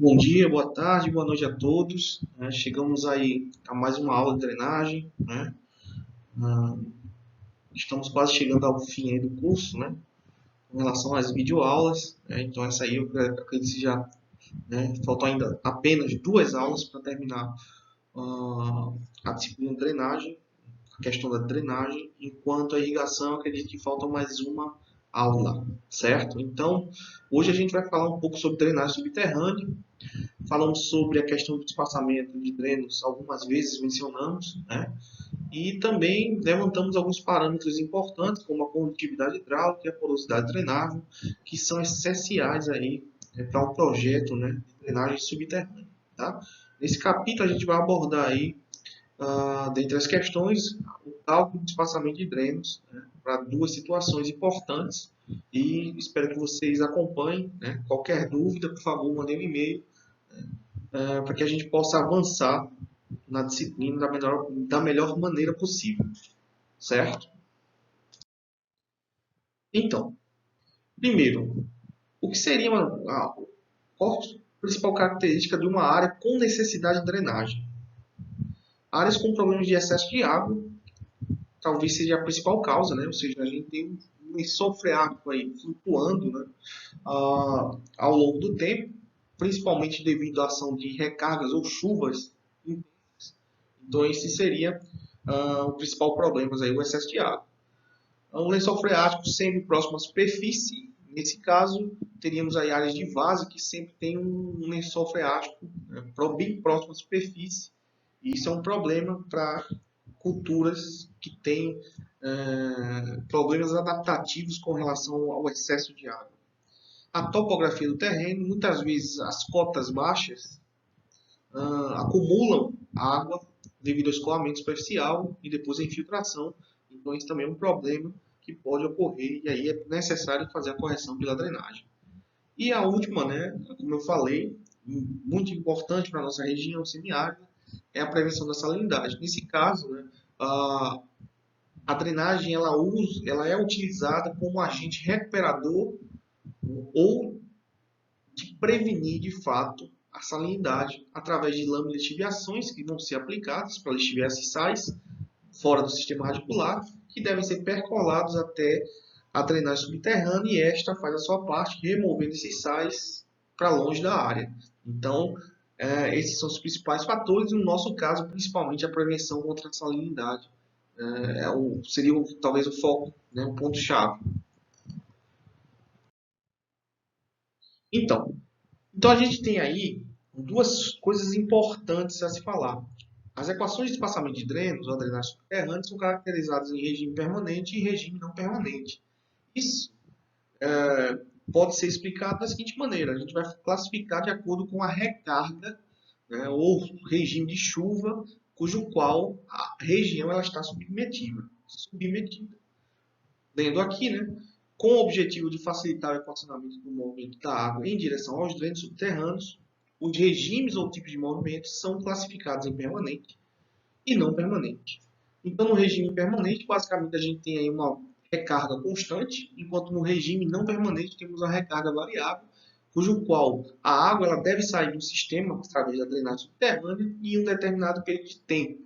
Bom dia, boa tarde, boa noite a todos. Chegamos aí a mais uma aula de drenagem, né? Ah, Estamos quase chegando ao fim aí do curso, né? Com relação às videoaulas, né? Então essa aí eu acredito que já, né? Faltam ainda apenas duas aulas para terminar a disciplina de drenagem, a questão da drenagem, enquanto a irrigação, eu acredito que falta mais uma aula, certo? Então, hoje a gente vai falar um pouco sobre drenagem subterrânea. Falamos sobre a questão do espaçamento de drenos, algumas vezes mencionamos, né? E também levantamos alguns parâmetros importantes, como a condutividade hidráulica e a porosidade drenável, que são essenciais aí, para um projeto, né, de drenagem subterrânea. Tá? Nesse capítulo a gente vai abordar aí, dentre as questões, o cálculo de espaçamento de drenos, né, para duas situações importantes, e espero que vocês acompanhem, né? Qualquer dúvida, por favor, mandem um e-mail, para que a gente possa avançar na disciplina da melhor maneira possível, certo? Então, primeiro, o que seria qual a principal característica de uma área com necessidade de drenagem? Áreas com problemas de excesso de água, talvez seja a principal causa, né? Ou seja, a gente tem um lençol freático aí flutuando, né? Ao longo do tempo, principalmente devido à ação de recargas ou chuvas. Então, esse seria o principal problema, aí, o excesso de água. Um lençol freático sempre próximo à superfície. Nesse caso, teríamos aí áreas de várzea que sempre tem um lençol freático, né, bem próximo à superfície. E isso é um problema para culturas que têm problemas adaptativos com relação ao excesso de água. A topografia do terreno, muitas vezes as cotas baixas acumulam água devido ao escoamento superficial e depois a infiltração. Então, isso também é um problema que pode ocorrer e aí é necessário fazer a correção pela drenagem. E a última, né, como eu falei, muito importante para a nossa região semiárida, é a prevenção da salinidade. Nesse caso, né, a drenagem ela é utilizada como agente recuperador ou de prevenir de fato a salinidade através de lâminas de lixiviações que vão ser aplicadas para lixiviar esses sais fora do sistema radicular, que devem ser percolados até a drenagem subterrânea e esta faz a sua parte, removendo esses sais para longe da área. Então, esses são os principais fatores, no nosso caso, principalmente a prevenção contra a salinidade. Seria talvez o foco, né, o ponto-chave. Então, então a gente tem aí duas coisas importantes a se falar. As equações de espaçamento de drenos ou drenagem subterrânea são caracterizadas em regime permanente e regime não permanente. Isso pode ser explicado da seguinte maneira: a gente vai classificar de acordo com a recarga, né, ou regime de chuva, cujo qual a região ela está submetida. Lendo aqui, né, com o objetivo de facilitar o equacionamento do movimento da água em direção aos drenos subterrâneos, os regimes ou tipos de movimento são classificados em permanente e não permanente. Então, no regime permanente, basicamente a gente tem aí uma recarga constante, enquanto no regime não permanente temos a recarga variável, cujo qual a água ela deve sair do sistema através da drenagem subterrânea em um determinado período de tempo,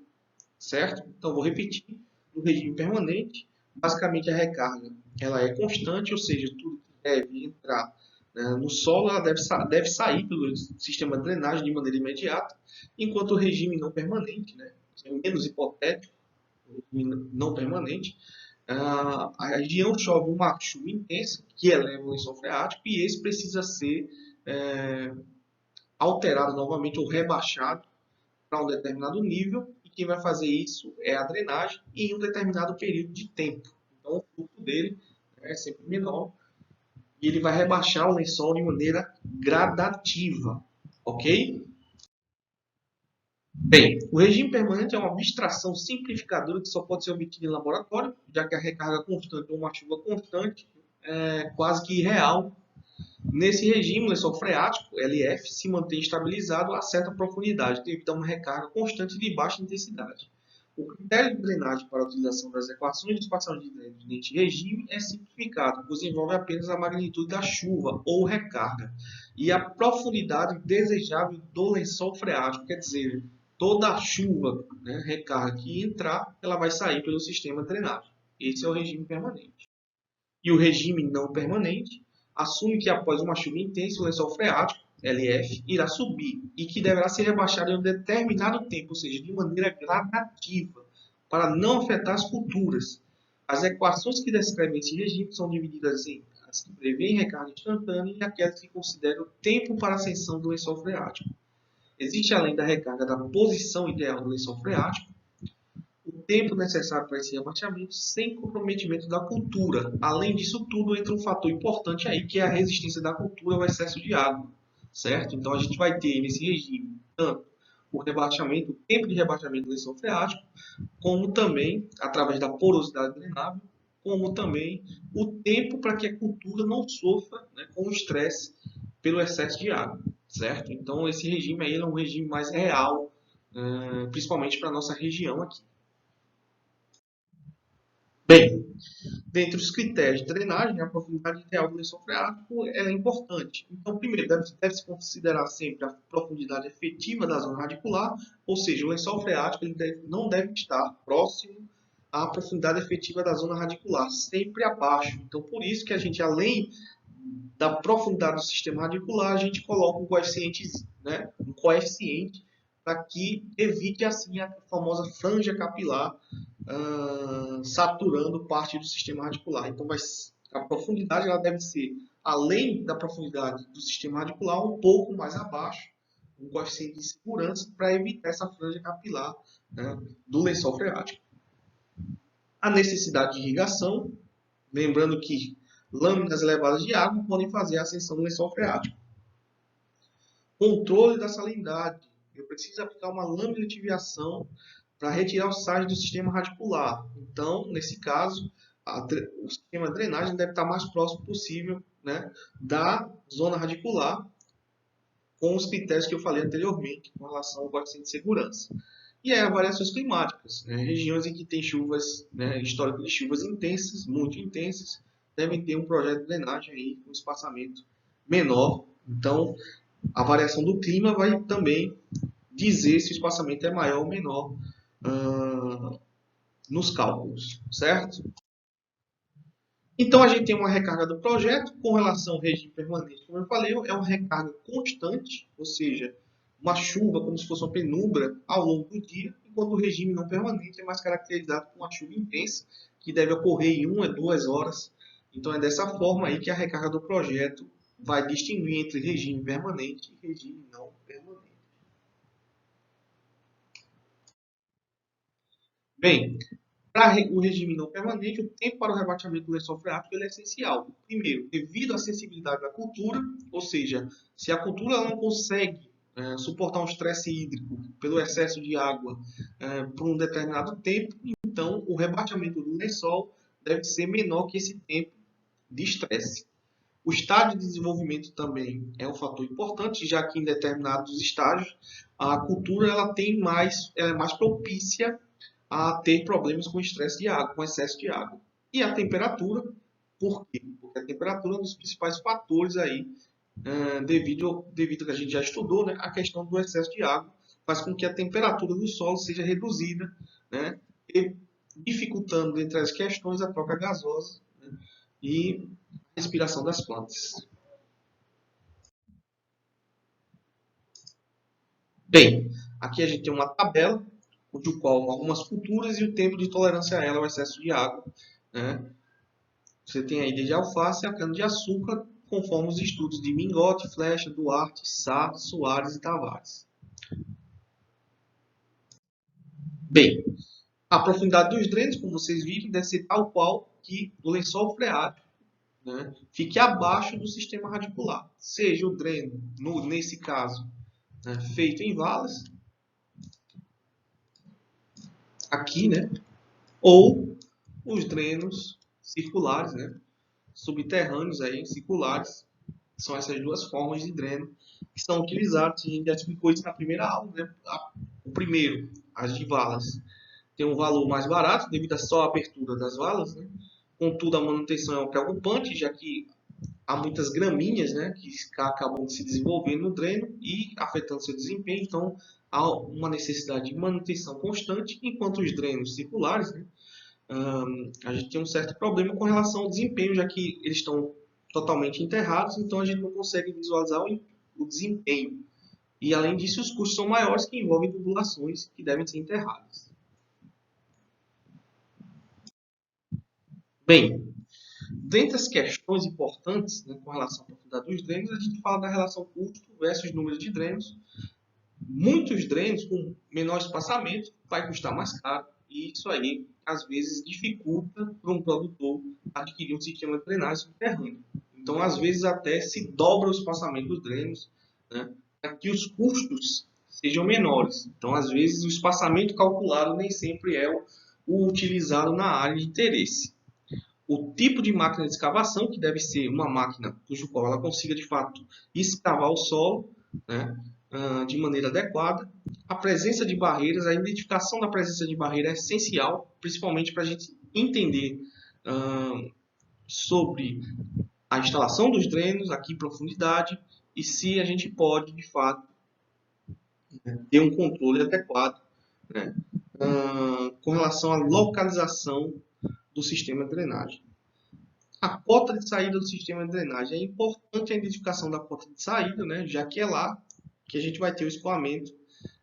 certo? Então, vou repetir. No regime permanente, basicamente a recarga ela é constante, ou seja, tudo que deve entrar, né, no solo ela deve sair pelo sistema de drenagem de maneira imediata, enquanto o regime não permanente, né, é menos hipotético, não permanente, a região chove uma chuva intensa que eleva o lençol freático e esse precisa ser é, alterado novamente ou rebaixado para um determinado nível e quem vai fazer isso é a drenagem em um determinado período de tempo. Então o fluxo dele é sempre menor e ele vai rebaixar o lençol de maneira gradativa, ok? Bem, o regime permanente é uma abstração simplificadora que só pode ser obtida em laboratório, já que a recarga constante ou uma chuva constante é quase que irreal. Nesse regime, o lençol freático, LF, se mantém estabilizado a certa profundidade, devido a uma recarga constante de baixa intensidade. O critério de drenagem para a utilização das equações de espaçamento de drenos neste regime é simplificado, pois envolve apenas a magnitude da chuva ou recarga. e a profundidade desejável do lençol freático, quer dizer, toda a chuva, né, recarga que entrar, ela vai sair pelo sistema de drenagem. Esse é o regime permanente. E o regime não permanente assume que após uma chuva intensa, o lençol freático, LF, irá subir e que deverá ser rebaixado em um determinado tempo, ou seja, de maneira gradativa, para não afetar as culturas. As equações que descrevem esse regime são divididas em as que prevêem recarga instantânea e aquelas que consideram o tempo para a ascensão do lençol freático. Existe, além da recarga da posição ideal do lençol freático, o tempo necessário para esse rebaixamento sem comprometimento da cultura. Além disso tudo, entra um fator importante aí, que é a resistência da cultura ao excesso de água, certo? Então, a gente vai ter nesse regime tanto o rebaixamento, o tempo de rebaixamento do lençol freático, como também, através da porosidade drenável, como também o tempo para que a cultura não sofra, né, com o estresse pelo excesso de água, certo? Então, esse regime aí é um regime mais real, principalmente para a nossa região aqui. Bem, dentre os critérios de drenagem, a profundidade ideal do lençol freático é importante. Então, primeiro, deve-se considerar sempre a profundidade efetiva da zona radicular, ou seja, o lençol freático não deve estar próximo à profundidade efetiva da zona radicular, sempre abaixo. Então, por isso que a gente, além da profundidade do sistema radicular, a gente coloca um coeficiente, né, para que evite assim a famosa franja capilar saturando parte do sistema radicular. Então, a profundidade ela deve ser, além da profundidade do sistema radicular, um pouco mais abaixo, um coeficiente de segurança para evitar essa franja capilar, né, do lençol freático. A necessidade de irrigação, lembrando que lâminas elevadas de água podem fazer a ascensão do lençol freático. Controle da salinidade. Eu preciso aplicar uma lâmina de tibiação para retirar os sais do sistema radicular. Então, nesse caso, o sistema de drenagem deve estar mais próximo possível, né, da zona radicular, com os critérios que eu falei anteriormente, com relação ao coeficiente de segurança. E aí, as variações climáticas. Né, regiões em que tem chuvas, né, histórico de chuvas intensas, muito intensas, devem ter um projeto de drenagem aí com espaçamento menor. Então, a variação do clima vai também dizer se o espaçamento é maior ou menor nos cálculos, certo? Então, a gente tem uma recarga do projeto com relação ao regime permanente, como eu falei, é uma recarga constante, ou seja, uma chuva como se fosse uma penumbra ao longo do dia, enquanto o regime não permanente é mais caracterizado por uma chuva intensa, que deve ocorrer em 1 a 2 horas. Então, é dessa forma aí que a recarga do projeto vai distinguir entre regime permanente e regime não permanente. Bem, para o regime não permanente, o tempo para o rebaixamento do lençol freático é essencial. Primeiro, devido à sensibilidade da cultura, ou seja, se a cultura não consegue suportar um estresse hídrico pelo excesso de água por um determinado tempo, então o rebaixamento do lençol deve ser menor que esse tempo de estresse. O estágio de desenvolvimento também é um fator importante, já que em determinados estágios a cultura ela é mais propícia a ter problemas com estresse de água, com excesso de água. E a temperatura, por quê? Porque a temperatura é um dos principais fatores aí, devido que a gente já estudou, né, a questão do excesso de água, faz com que a temperatura do solo seja reduzida, né, e dificultando, entre as questões, a troca gasosa, né, e a respiração das plantas. Bem, aqui a gente tem uma tabela cujo qual algumas culturas e o tempo de tolerância a ela ao excesso de água. Né? Você tem aí desde a alface a cana-de-açúcar, conforme os estudos de Mingote, Flecha, Duarte, Sá, Soares e Tavares. Bem, a profundidade dos drenos, como vocês viram, deve ser tal qual que o lençol freático, né, fique abaixo do sistema radicular. Seja o dreno, nesse caso, né, feito em valas, aqui, né, ou os drenos circulares, né, subterrâneos, aí, circulares. São essas duas formas de dreno que são utilizadas. A gente já explicou isso na primeira aula. Né? O primeiro, as de valas, tem um valor mais barato devido à só abertura das valas. Né? Contudo, a manutenção é preocupante, já que há muitas gramíneas, né, que acabam se desenvolvendo no dreno e afetando seu desempenho. Então, há uma necessidade de manutenção constante, enquanto os drenos circulares, né, a gente tem um certo problema com relação ao desempenho, já que eles estão totalmente enterrados, então a gente não consegue visualizar o desempenho. E, além disso, os custos são maiores, que envolvem tubulações que devem ser enterradas. Bem, dentre as questões importantes, né, com relação à profundidade dos drenos, a gente fala da relação custo versus número de drenos. Muitos drenos com menor espaçamento vai custar mais caro, e isso aí às vezes dificulta para um produtor adquirir um sistema de drenagem subterrâneo. Então, às vezes até se dobra o espaçamento dos drenos, né, para que os custos sejam menores. Então, às vezes o espaçamento calculado nem sempre é o utilizado na área de interesse. O tipo de máquina de escavação, que deve ser uma máquina cujo qual ela consiga de fato escavar o solo, né, de maneira adequada. A presença de barreiras, a identificação da presença de barreira é essencial, principalmente para a gente entender sobre a instalação dos drenos aqui em profundidade e se a gente pode de fato ter um controle adequado, né, com relação à localização do sistema de drenagem. A cota de saída do sistema de drenagem. É importante a identificação da cota de saída, né, já que é lá que a gente vai ter o escoamento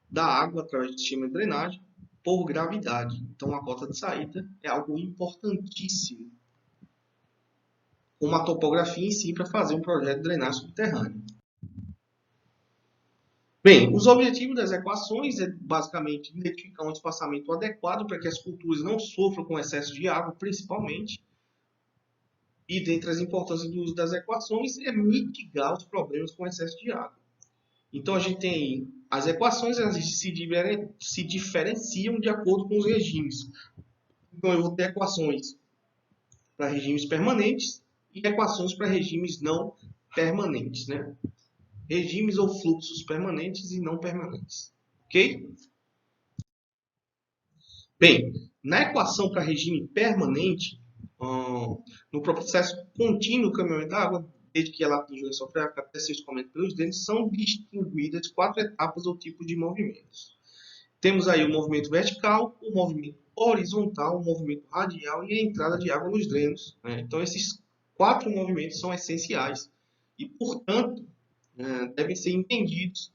da água através do sistema de drenagem por gravidade. Então, a cota de saída é algo importantíssimo, como a topografia em si, para fazer um projeto de drenagem subterrânea. Bem, os objetivos das equações é basicamente identificar um espaçamento adequado para que as culturas não sofram com excesso de água, principalmente. E dentre as importâncias do uso das equações é mitigar os problemas com excesso de água. Então a gente tem as equações, elas se diferenciam de acordo com os regimes. Então eu vou ter equações para regimes permanentes e equações para regimes não permanentes, né? Regimes ou fluxos permanentes e não permanentes. Ok? Bem, na equação para regime permanente, no processo contínuo do caminhamento da água, desde que ela atinge o lençol freático até ser escoamento pelos dentes, são distinguidas 4 etapas ou tipos de movimentos. Temos aí o movimento vertical, o movimento horizontal, o movimento radial e a entrada de água nos drenos, né? Então, esses 4 movimentos são essenciais e, portanto, devem ser entendidos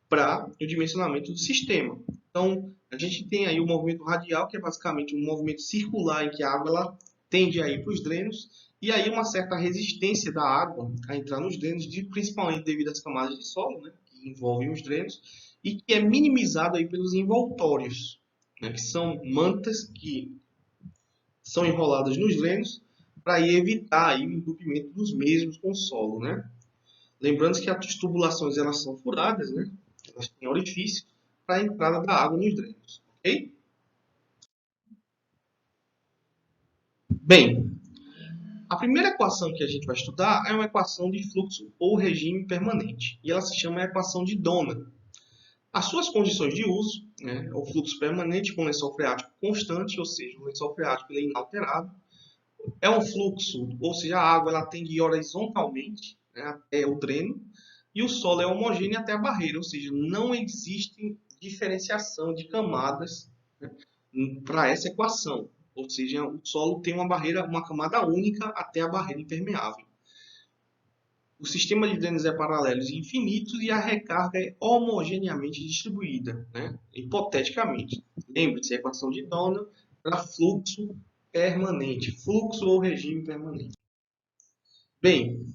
para o dimensionamento do sistema. Então, a gente tem aí o movimento radial, que é basicamente um movimento circular em que a água ela tende a ir para os drenos, e aí uma certa resistência da água a entrar nos drenos, principalmente devido às camadas de solo, né, que envolvem os drenos, e que é minimizado aí pelos envoltórios, né, que são mantas que são enroladas nos drenos para evitar aí o entupimento dos mesmos com o solo, né? Lembrando que as tubulações elas são furadas, né? Elas têm orifício para a entrada da água nos drenos, ok? Bem, a primeira equação que a gente vai estudar é uma equação de fluxo ou regime permanente, e ela se chama equação de Donan. As suas condições de uso, né, é o fluxo permanente com lençol freático constante, ou seja, o lençol freático ele é inalterado. É um fluxo, ou seja, a água ela tende a ir horizontalmente, né, até o dreno, e o solo é homogêneo até a barreira, ou seja, não existe diferenciação de camadas, né, para essa equação. Ou seja, o solo tem uma barreira, uma camada única até a barreira impermeável. O sistema de drenos é paralelo e infinito e a recarga é homogeneamente distribuída, né? Hipoteticamente. Lembre-se, a equação de Donan para fluxo permanente, fluxo ou regime permanente. Bem,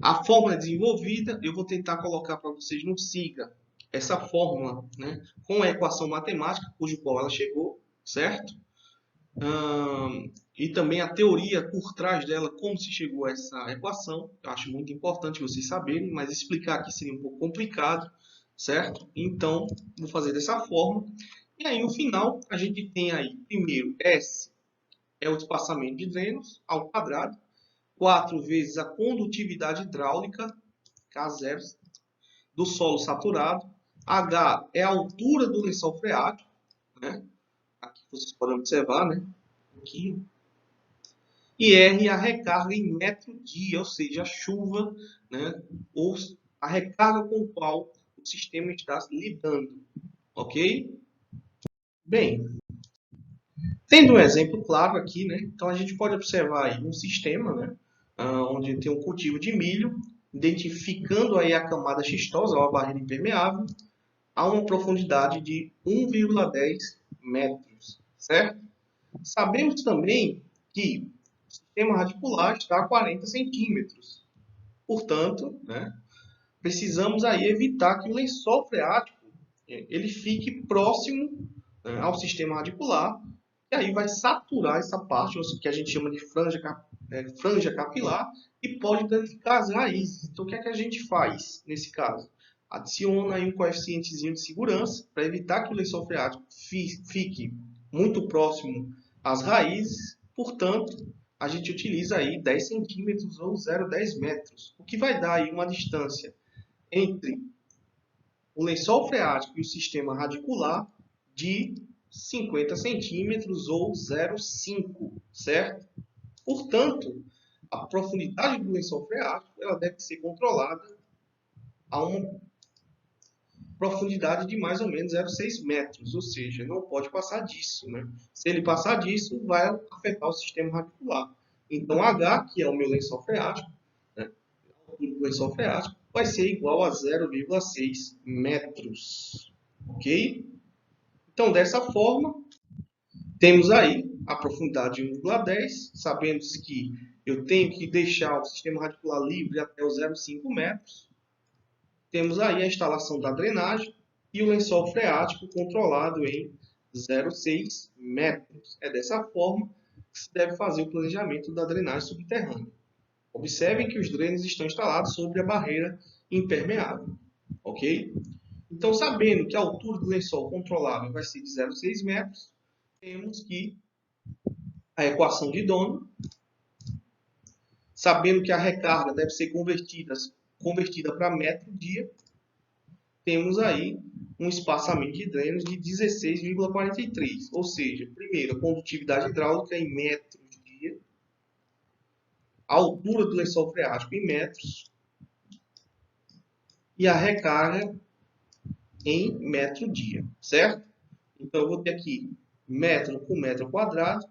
a fórmula é desenvolvida, eu vou tentar colocar para vocês no SIGA essa fórmula, né, com a equação matemática, cujo qual ela chegou, certo? E também a teoria por trás dela, como se chegou a essa equação. Eu acho muito importante vocês saberem, mas explicar aqui seria um pouco complicado, certo? Então, vou fazer dessa forma. E aí, no final, a gente tem aí, primeiro, S é o espaçamento de drenos ao quadrado, 4 vezes a condutividade hidráulica, K0, do solo saturado. H é a altura do lençol freático, né? Aqui vocês podem observar, né? Aqui. E R a recarga em metro dia, ou seja, a chuva, né, ou a recarga com a qual o sistema está lidando, ok? Bem, tendo um exemplo claro aqui, né, então a gente pode observar aí um sistema, né, onde tem um cultivo de milho, identificando aí a camada xistosa, ou a barreira impermeável, a uma profundidade de 1,10 metros, certo? Sabemos também que o sistema radicular está a 40 centímetros. Portanto, né, precisamos aí evitar que o lençol freático ele fique próximo, né, ao sistema radicular, e aí vai saturar essa parte, que a gente chama de franja capilar, e pode danificar as raízes. Então, o que é que a gente faz nesse caso? Adiciona aí um coeficientezinho de segurança para evitar que o lençol freático fique muito próximo às raízes. Portanto, a gente utiliza aí 10 centímetros ou 0,10 metros, o que vai dar aí uma distância entre o lençol freático e o sistema radicular de 50 centímetros ou 0,5, certo? Portanto, a profundidade do lençol freático ela deve ser controlada a uma profundidade de mais ou menos 0,6 metros, ou seja, não pode passar disso, né? Se ele passar disso, vai afetar o sistema radicular. Então, H, que é o meu lençol freático, né, o lençol freático, vai ser igual a 0,6 metros, ok? Então, dessa forma, temos aí a profundidade de 1,10, sabendo-se que eu tenho que deixar o sistema radicular livre até os 0,5 metros. Temos aí a instalação da drenagem e o lençol freático controlado em 0,6 metros. É dessa forma que se deve fazer o planejamento da drenagem subterrânea. Observem que os drenos estão instalados sobre a barreira impermeável, ok? Então, sabendo que a altura do lençol controlável vai ser de 0,6 metros, temos que a equação de Dono, sabendo que a recarga deve ser convertida para metro dia, temos aí um espaçamento de drenos de 16,43, ou seja, primeiro, a condutividade hidráulica em metros dia, a altura do lençol freático em metros e a recarga em metro dia, certo? Então, eu vou ter aqui metro por metro quadrado,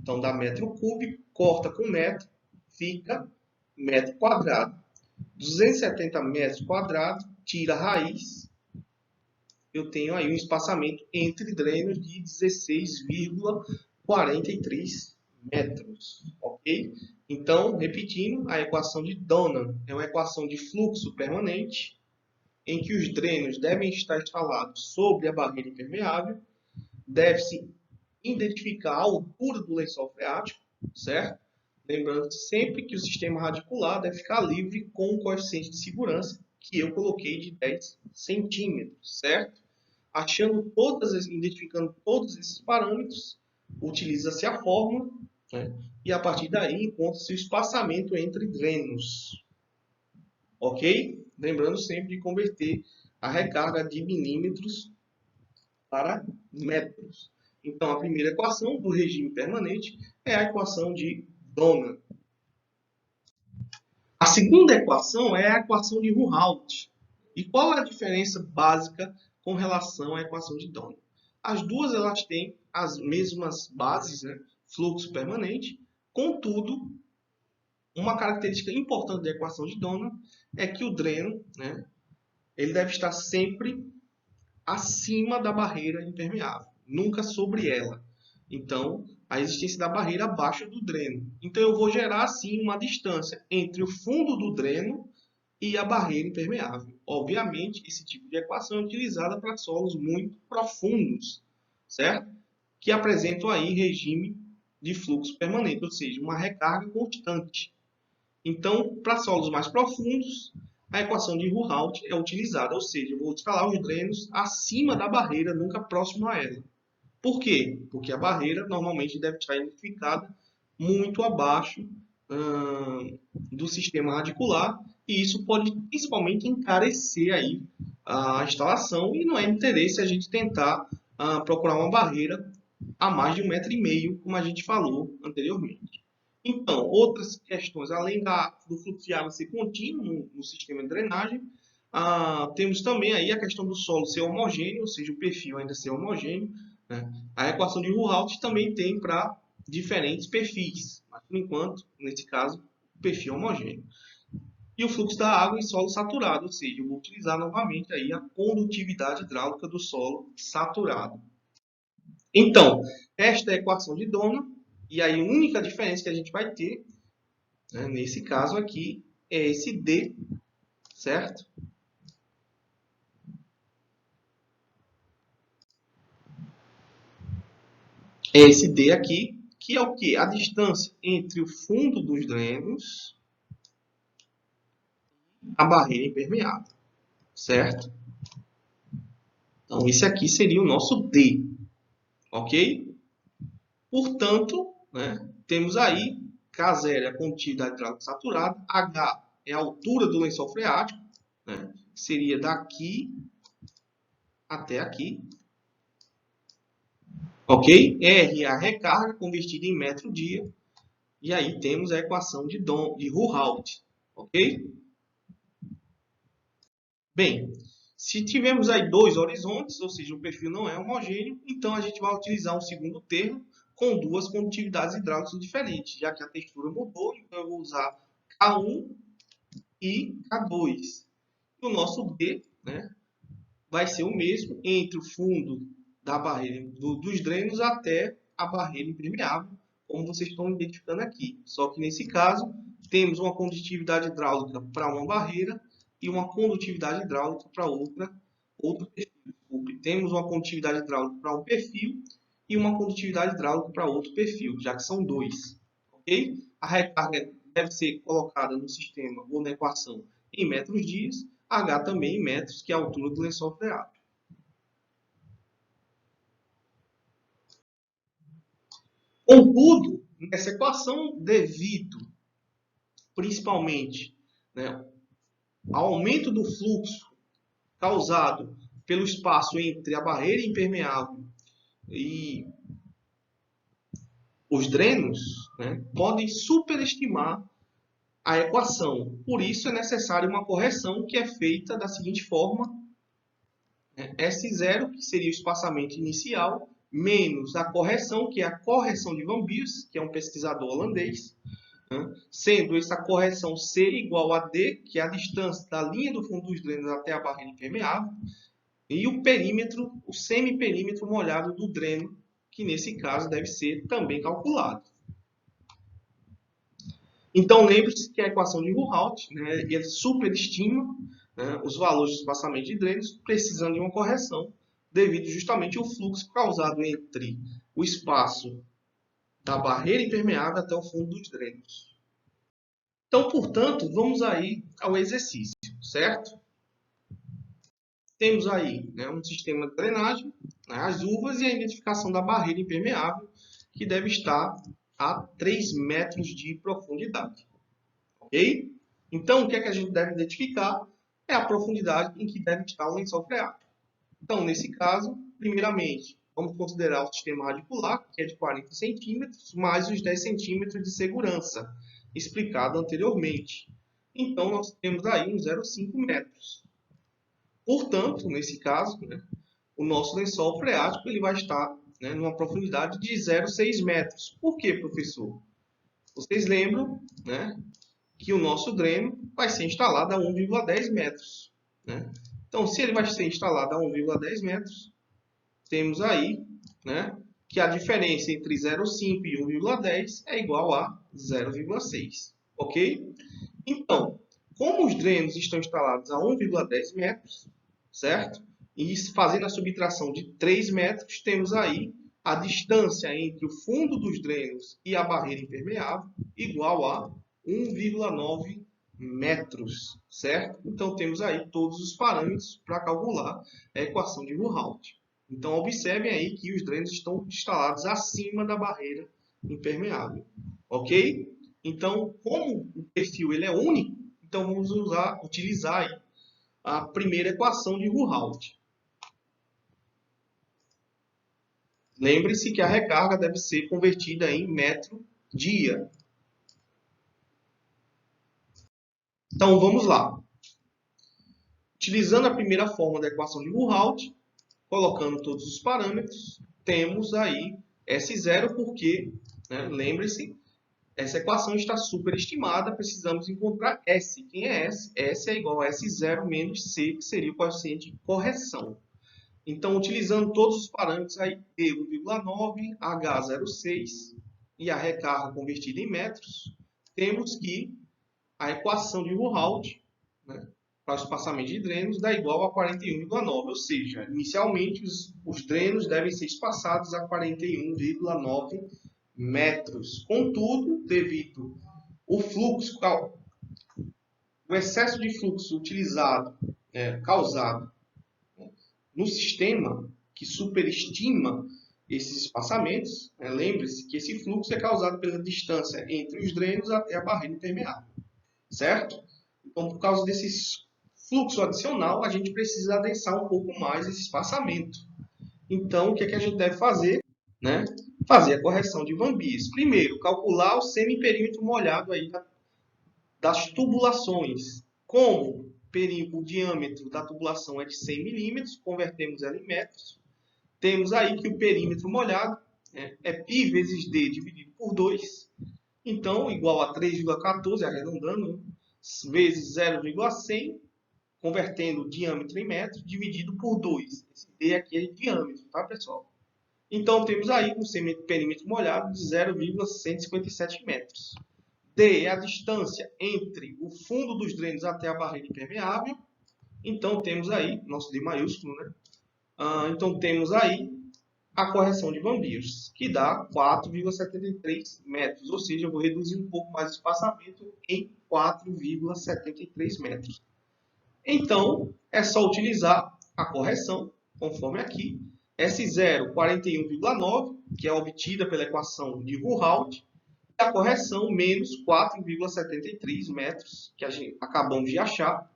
então dá metro cúbico, corta com metro, fica metro quadrado. 270 metros quadrados, tira a raiz, eu tenho aí um espaçamento entre drenos de 16,43 metros, ok? Então, repetindo, a equação de Donan é uma equação de fluxo permanente, em que os drenos devem estar instalados sobre a barreira impermeável, deve-se identificar a altura do lençol freático, certo? Lembrando sempre que o sistema radicular deve ficar livre com um coeficiente de segurança que eu coloquei de 10 centímetros, certo? Identificando todos esses parâmetros, utiliza-se a fórmula, né? E a partir daí encontra-se o espaçamento entre drenos, ok? Lembrando sempre de converter a recarga de milímetros para metros. Então, a primeira equação do regime permanente é a equação de Donan. A segunda equação é a equação de Ruhaut. E qual é a diferença básica com relação à equação de Donan? As duas elas têm as mesmas bases, né? Fluxo permanente. Contudo, uma característica importante da equação de Donan é que o dreno, né, ele deve estar sempre acima da barreira impermeável, nunca sobre ela. Então, a existência da barreira abaixo do dreno. Então, eu vou gerar, assim, uma distância entre o fundo do dreno e a barreira impermeável. Obviamente, esse tipo de equação é utilizada para solos muito profundos, certo? Que apresentam aí regime de fluxo permanente, ou seja, uma recarga constante. Então, para solos mais profundos, a equação de Ruhaut é utilizada, ou seja, eu vou instalar os drenos acima da barreira, nunca próximo a ela. Por quê? Porque a barreira normalmente deve estar identificada muito abaixo do sistema radicular e isso pode principalmente encarecer aí a instalação e não é interesse a gente tentar procurar uma barreira a mais de 1,5 m, como a gente falou anteriormente. Então, outras questões, além do fluxo de água ser contínuo no sistema de drenagem, temos também aí a questão do solo ser homogêneo, ou seja, o perfil ainda ser homogêneo, né? A equação de Ruhalt também tem para diferentes perfis, mas por enquanto, nesse caso, o perfil homogêneo. E o fluxo da água em solo saturado, ou seja, eu vou utilizar novamente aí a condutividade hidráulica do solo saturado. Então, esta é a equação de Dona, e aí a única diferença que a gente vai ter, né, nesse caso aqui, é esse D, certo? É esse D aqui, que é o quê? A distância entre o fundo dos drenos e a barreira impermeável, certo? Então, esse aqui seria o nosso D, ok? Portanto, né, temos aí K0 é a condutividade hidráulica saturada, H é a altura do lençol freático, né, seria daqui até aqui, ok? R é a recarga convertida em metro-dia, e aí temos a equação de Ruhalt, ok? Bem, se tivermos aí dois horizontes, ou seja, o perfil não é homogêneo, então a gente vai utilizar um segundo termo com duas condutividades hidráulicas diferentes, já que a textura mudou, então eu vou usar K1 e K2. E o nosso D, né, vai ser o mesmo entre o fundo da barreira dos drenos até a barreira impermeável, como vocês estão identificando aqui. Só que nesse caso, temos uma condutividade hidráulica para uma barreira e uma condutividade hidráulica para outro perfil. Temos uma condutividade hidráulica para um perfil e uma condutividade hidráulica para outro perfil, já que são dois. Ok? A recarga deve ser colocada no sistema ou na equação em metros-dias, H também em metros, que é a altura do lençol freático. Contudo, nessa equação, devido principalmente, né, ao aumento do fluxo causado pelo espaço entre a barreira impermeável e os drenos, né, podem superestimar a equação. Por isso é necessária uma correção que é feita da seguinte forma: S0, que seria o espaçamento inicial, menos a correção, que é a correção de Van Beers, que é um pesquisador holandês, né? Sendo essa correção C igual a D, que é a distância da linha do fundo dos drenos até a barreira impermeável, e o perímetro, o semiperímetro molhado do dreno, que nesse caso deve ser também calculado. Então, lembre-se que a equação de Ruhalt, né, ele superestima, né, os valores de espaçamento de drenos, precisando de uma correção, devido justamente ao fluxo causado entre o espaço da barreira impermeável até o fundo dos drenos. Então, portanto, vamos aí ao exercício, certo? Temos aí, né, um sistema de drenagem, né, as uvas e a identificação da barreira impermeável, que deve estar a 3 metros de profundidade. Ok? Então, o que é que a gente deve identificar? É a profundidade em que deve estar o lençol freático. Então, nesse caso, primeiramente, vamos considerar o sistema radicular, que é de 40 centímetros, mais os 10 centímetros de segurança, explicado anteriormente. Então, nós temos aí uns 0,5 metros. Portanto, nesse caso, né, o nosso lençol freático ele vai estar, né, numa profundidade de 0,6 metros. Por quê, professor? Vocês lembram, né, que o nosso dreno vai ser instalado a 1,10 metros. Né? Então, se ele vai ser instalado a 1,10 metros, temos aí, né, que a diferença entre 0,5 e 1,10 é igual a 0,6. Ok? Então, como os drenos estão instalados a 1,10 metros, certo? E fazendo a subtração de 3 metros, temos aí a distância entre o fundo dos drenos e a barreira impermeável igual a 1,9 metros, certo? Então, temos aí todos os parâmetros para calcular a equação de Ruhalt. Então, observem aí que os drenos estão instalados acima da barreira impermeável, ok? Então, como o perfil ele é único, então vamos utilizar aí a primeira equação de Ruhalt. Lembre-se que a recarga deve ser convertida em metro-dia. Então, vamos lá. Utilizando a primeira forma da equação de Buchholz, colocando todos os parâmetros, temos aí S0 porque, né, lembre-se, essa equação está superestimada, precisamos encontrar S. Quem é S? S é igual a S0 menos C, que seria o coeficiente de correção. Então, utilizando todos os parâmetros aí, D 1,9, H 0,6 e a recarga convertida em metros, temos que a equação de Buchholz, né, para o espaçamento de drenos dá igual a 41,9, ou seja, inicialmente os drenos devem ser espaçados a 41,9 metros. Contudo, devido ao fluxo, o excesso de fluxo utilizado, causado no sistema, que superestima esses espaçamentos, lembre-se que esse fluxo é causado pela distância entre os drenos até a barreira impermeável, certo? Então, por causa desse fluxo adicional, a gente precisa adensar um pouco mais esse espaçamento. Então, o que é que a gente deve fazer? Né? Fazer a correção de Van Bies. Primeiro, calcular o semiperímetro molhado aí das tubulações. Como o diâmetro da tubulação é de 100 milímetros, convertemos ela em metros. Temos aí que o perímetro molhado é π vezes d dividido por 2. Então, igual a 3,14, arredondando, vezes 0,100, convertendo o diâmetro em metros, dividido por 2. Esse d aqui é diâmetro, tá, pessoal? Então, temos aí um perímetro molhado de 0,157 metros. D é a distância entre o fundo dos drenos até a barreira impermeável. Então, temos aí, nosso D maiúsculo, né? Então, temos aí a correção de Van Beers, que dá 4,73 metros. Ou seja, eu vou reduzir um pouco mais o espaçamento em 4,73 metros. Então, é só utilizar a correção, conforme aqui. S0, 41,9, que é obtida pela equação de Buchholz, e a correção menos 4,73 metros, que acabamos de achar.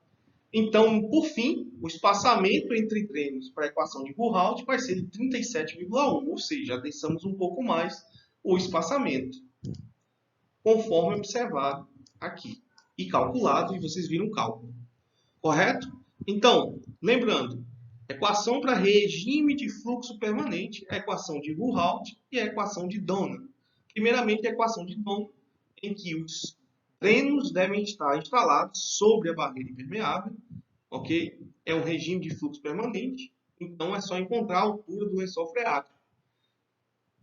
Então, por fim, o espaçamento entre drenos para a equação de Buchholz vai ser de 37,1, ou seja, adensamos um pouco mais o espaçamento, conforme observado aqui. E calculado, e vocês viram o cálculo. Correto? Então, lembrando, equação para regime de fluxo permanente, a equação de Buchholz e a equação de Donan. Primeiramente, a equação de Donan, em que os drenos devem estar instalados sobre a barreira impermeável, ok? É um regime de fluxo permanente, então é só encontrar a altura do lençol freático.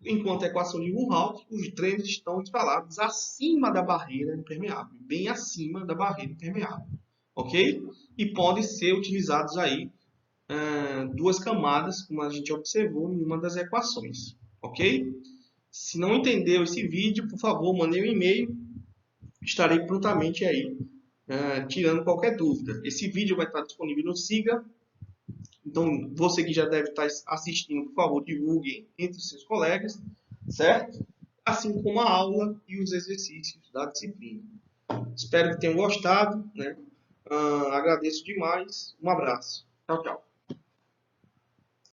Enquanto a equação de Buchholz, os drenos estão instalados acima da barreira impermeável, bem acima da barreira impermeável, ok? E podem ser utilizados aí duas camadas, como a gente observou em uma das equações, ok? Se não entendeu esse vídeo, por favor, mandem um e-mail, estarei prontamente aí tirando qualquer dúvida. Esse vídeo vai estar disponível no Siga, então você que já deve estar assistindo, por favor, divulgue entre os seus colegas, certo? Assim como a aula e os exercícios da disciplina. Espero que tenham gostado, né? Agradeço demais. Um abraço. Tchau, tchau.